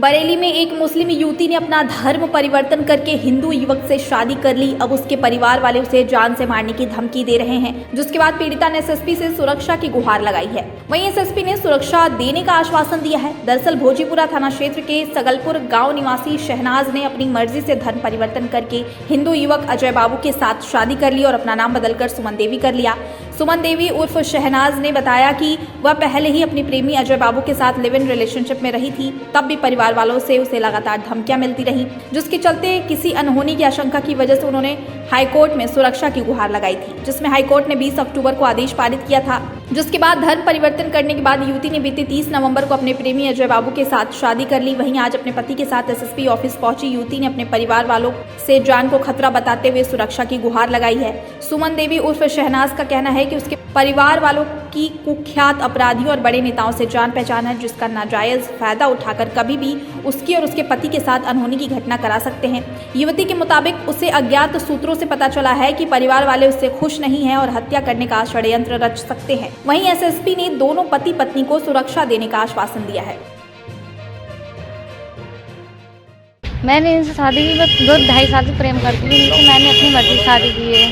बरेली में एक मुस्लिम युवती ने अपना धर्म परिवर्तन करके हिंदू युवक से शादी कर ली। अब उसके परिवार वाले उसे जान से मारने की धमकी दे रहे हैं, जिसके बाद पीड़िता ने एसएसपी से सुरक्षा की गुहार लगाई है। वहीं एसएसपी ने सुरक्षा देने का आश्वासन दिया है। दरअसल भोजीपुरा थाना क्षेत्र के सगलपुर गांव निवासी शहनाज ने अपनी मर्जी से धर्म परिवर्तन करके हिंदू युवक अजय बाबू के साथ शादी कर ली और अपना नाम बदलकर सुमन देवी कर लिया। सुमन देवी उर्फ शहनाज ने बताया कि वह पहले ही अपने प्रेमी अजय बाबू के साथ लिव इन रिलेशनशिप में रही थी, तब भी परिवार वालों से उसे लगातार धमकियां मिलती रही, जिसके चलते किसी अनहोनी की आशंका की वजह से उन्होंने हाईकोर्ट में सुरक्षा की गुहार लगाई थी, जिसमें हाईकोर्ट ने 20 अक्टूबर को आदेश पारित किया था। जिसके बाद धर्म परिवर्तन करने के बाद युवती ने बीते 30 नवंबर को अपने प्रेमी अजय बाबू के साथ शादी कर ली। वहीं आज अपने पति के साथ एसएसपी ऑफिस पहुंची युवती ने अपने परिवार वालों से जान को खतरा बताते हुए सुरक्षा की गुहार लगाई है। सुमन देवी उर्फ शहनाज का कहना है कि उसके परिवार वालों की कुख्यात अपराधियों और बड़े नेताओं से जान पहचान है, जिसका नाजायज फायदा उठाकर कभी भी उसकी और उसके पति के साथ अनहोनी की घटना करा सकते हैं। युवती के मुताबिक उसे अज्ञात सूत्रों से पता चला है कि परिवार वाले उससे खुश नहीं हैं और हत्या करने का षड्यंत्र रच सकते हैं। वहीं एसएसपी ने दोनों पति पत्नी को सुरक्षा देने का आश्वासन दिया है। मैंने इनसे शादी की, बस 2-2.5 साल से प्रेम करती हूँ, लेकिन मैंने अपनी मर्जी से शादी की है।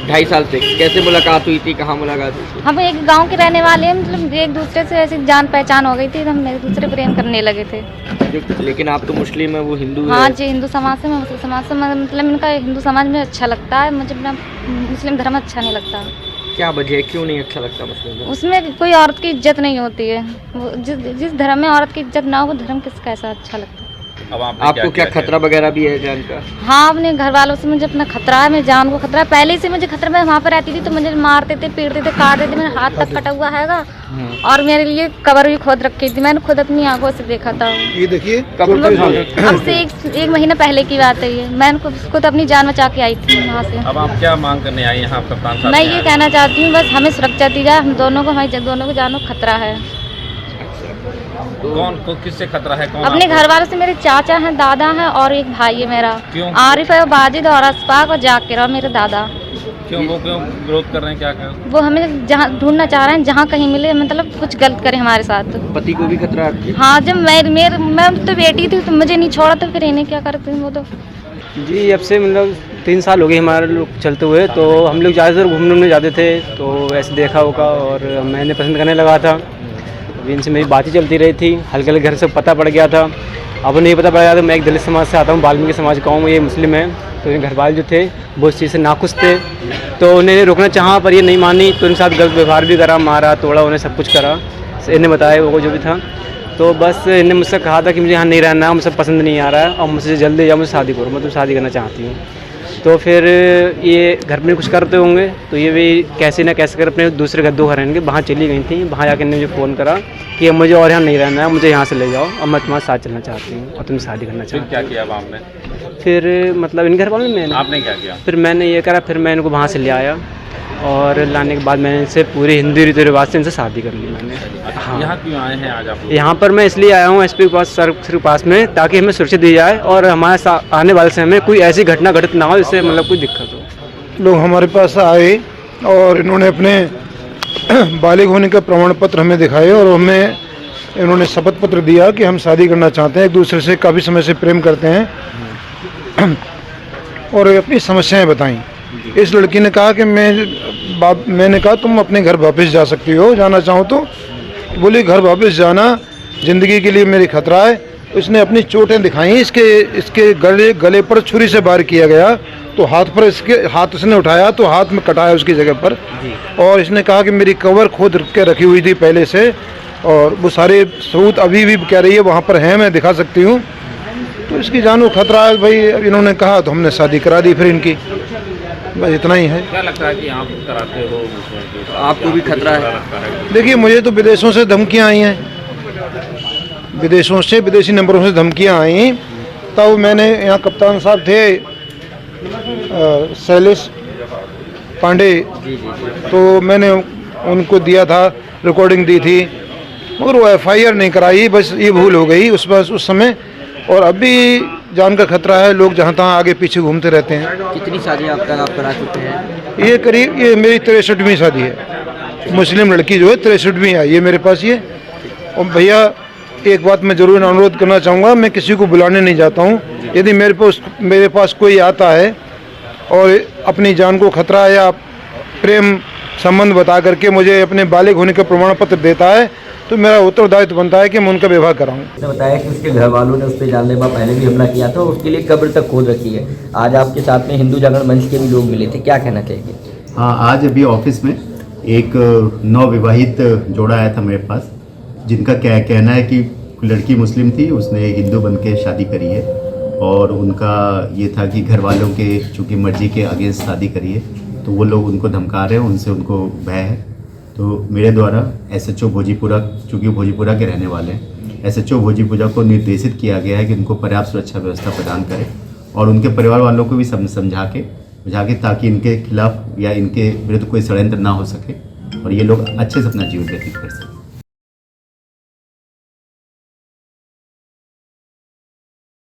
2.5 साल से कैसे मुलाकात हुई थी, कहाँ मुलाकात हुई थी? हम एक गांव के रहने वाले हैं, मतलब एक दूसरे से ऐसी जान पहचान हो गई थी, तो हम एक दूसरे प्रेम करने लगे थे। लेकिन आप तो मुस्लिम है, वो हिंदू है। हाँ जी, हिंदू समाज से, मैं मुस्लिम समाज से, मतलब इनका हिंदू समाज में अच्छा लगता है, मुझे अपना मुस्लिम धर्म अच्छा नहीं लगता। क्या वजह है, क्यों नहीं अच्छा लगता मुस्लिम धर्म? उसमें कोई औरत की इज्जत नहीं होती है। जिस धर्म में औरत की इज्जत ना हो, वो धर्म किसका ऐसा अच्छा लगता है। अब आपको क्या खतरा वगैरह भी है जान का? हाँ, अपने घर वालों से मुझे अपना खतरा है, मेरी जान को खतरा है। पहले से मुझे खतरा, मैं वहाँ पर रहती थी तो मुझे मारते थे, पीटते थे, काटते थे, मेरा हाथ तक कटा हुआ हैगा और मेरे लिए कबर भी खोद रखी थी। मैंने खुद अपनी आंखों से देखा था। ये देखिए, अब से एक महीना पहले की बात है ये। मैंने खुद अपनी जान बचा के आई थी वहाँ से। अब आप क्या मांग करने आई यहाँ कप्तान साहब? मैं ये कहना चाहती हूँ, बस हमें सुरक्षा दी जाए, हम दोनों को, हमारी दोनों को जानो खतरा है। कौन को किससे खतरा है? कौन? अपने घर वालों से। मेरे चाचा हैं, दादा हैं और एक भाई है मेरा। क्यों? आरिफ है, बाजिद और अस्फाक और जाकिर और मेरे दादा। क्यों विरोध कर रहे हैं? क्या कर? वो हमें जहाँ ढूंढना चाह रहे हैं, जहाँ कहीं मिले, मतलब कुछ गलत करे हमारे साथ। पति को भी खतरा है? हाँ, जब मैं तो बेटी थी तो मुझे नहीं छोड़ा, तो फिर इन्हें क्या करते हैं वो तो। जी, अब से मतलब 3 साल हो गए हमारे लोग चलते हुए, तो हम लोग ज़्यादातर घूमने जाते थे, तो ऐसे देखा होगा और मैंने पसंद करने लगा था। इनसे मेरी बातें चलती रही थी, हल्के हल्के घर से पता पड़ गया था। अब नहीं पता पड़ गया था, मैं एक दलित समाज से आता हूँ, वाल्मीकि समाज का हूँ, ये मुस्लिम है। तो इनके घर वाले जो थे वो इस चीज़ से नाखुश थे, तो उन्हें रोकना चाहा पर ये नहीं मानी, तो उनके साथ गलत व्यवहार भी करा, मारा, तोड़ा, उन्हें सब कुछ करा। इन्हें बताया वो जो भी था, तो बस इन्हें मुझसे कहा था कि मुझे यहाँ नहीं रहना, मुझे पसंद नहीं आ रहा है और मुझसे जल्दी या मुझे शादी करो, मैं तो शादी करना चाहती हूँ। तो फिर ये घर में कुछ करते होंगे, तो ये भी कैसे ना कैसे कर अपने दूसरे घर 2 घर रहेंगे, वहाँ चली गई थी। वहाँ जाकर मुझे फ़ोन करा कि मुझे और यहाँ नहीं रहना है, मुझे यहाँ से ले जाओ और मैं तुम्हारे साथ चलना चाहती हूँ और तुमसे शादी करना चाहती हूँ। क्या किया अब आपने? फिर मतलब इन घर वालों ने, आपने क्या किया? फिर मैंने ये करा, फिर मैं इनको वहाँ से ले आया और लाने के बाद मैंने इनसे पूरे हिंदू रीति रिवाज से इनसे शादी कर ली मैंने। हाँ, यहाँ क्यों आए हैं आज आप? यहाँ पर मैं इसलिए आया हूँ एसपी के पास, सर के पास में, ताकि हमें सुरक्षा दी जाए और हमारे आने वाले समय में कोई ऐसी घटना घटित ना हो जिससे मतलब कोई दिक्कत हो। लोग हमारे पास आए और इन्होंने अपने बालिग होने का प्रमाण पत्र हमें दिखाए और हमें इन्होंने शपथ पत्र दिया कि हम शादी करना चाहते हैं, एक दूसरे से काफ़ी समय से प्रेम करते हैं और अपनी समस्याएं बताई। इस लड़की ने कहा कि मैंने कहा तुम अपने घर वापस जा सकती हो, जाना चाहो तो। बोली घर वापस जाना ज़िंदगी के लिए मेरी खतरा है। उसने अपनी चोटें दिखाई, इसके गले पर छुरी से वार किया गया, तो हाथ पर इसके हाथ उसने उठाया तो हाथ में कटाया उसकी जगह पर। और इसने कहा कि मेरी कवर खोद के रखी हुई थी पहले से, और वो सारे सबूत अभी भी कह रही है वहाँ पर हैं, मैं दिखा सकती हूँ। तो इसकी जान को खतरा है भाई। इन्होंने कहा तो हमने शादी करा दी फिर इनकी, बस इतना ही है। क्या लगता है कि आप कराते हो? आपको भी खतरा है? देखिए, मुझे तो विदेशों से धमकियाँ आई हैं, विदेशों से, विदेशी नंबरों से धमकियाँ आई। तब मैंने यहाँ कप्तान साहब थे शैलेश पांडे, तो मैंने उनको दिया था, रिकॉर्डिंग दी थी, मगर वो FIR नहीं कराई, बस ये भूल हो गई उस समय। और अभी जान का खतरा है, लोग जहाँ तहाँ आगे पीछे घूमते रहते हैं। कितनी शादी अब तक आप करा चुके हैं? ये करीब, ये मेरी 63वीं शादी है। मुस्लिम लड़की जो है 63वीं आई है मेरे पास ये। और भैया एक बात मैं जरूर अनुरोध करना चाहूँगा, मैं किसी को बुलाने नहीं जाता हूँ। यदि मेरे पास कोई आता है और अपनी जान को खतरा या प्रेम संबंध बता करके मुझे अपने बालिग होने का प्रमाण पत्र देता है तो मेरा उत्तरदायित्व बनता है कि मैं उनका व्यवहार कराऊं। उसने बताया कि उसके घर वालों ने उस पर जानलेवा पहले भी हमला किया था और उसके लिए कब्र तक खोद रखी है। आज आपके साथ में हिंदू जागरण मंच के भी लोग मिले थे, क्या कहना चाहिए? हाँ, आज अभी ऑफिस में एक नवविवाहित जोड़ा आया था मेरे पास, जिनका क्या कहना है कि लड़की मुस्लिम थी, उसने हिंदू बन के शादी करी है और उनका ये था कि घर वालों के चूँकि मर्जी के अगेंस्ट शादी करी है तो वो लोग उनको धमका रहे हैं, उनसे उनको भय है। तो मेरे द्वारा SHO भोजीपुरा, चूँकि भोजीपुरा के रहने वाले हैं, SHO भोजीपुरा को निर्देशित किया गया है कि उनको पर्याप्त सुरक्षा व्यवस्था प्रदान करें और उनके परिवार वालों को भी समझा के ताकि इनके खिलाफ या इनके विरुद्ध कोई षड्यंत्र ना हो सके और ये लोग अच्छे से अपना जीवन व्यतीत कर सकें।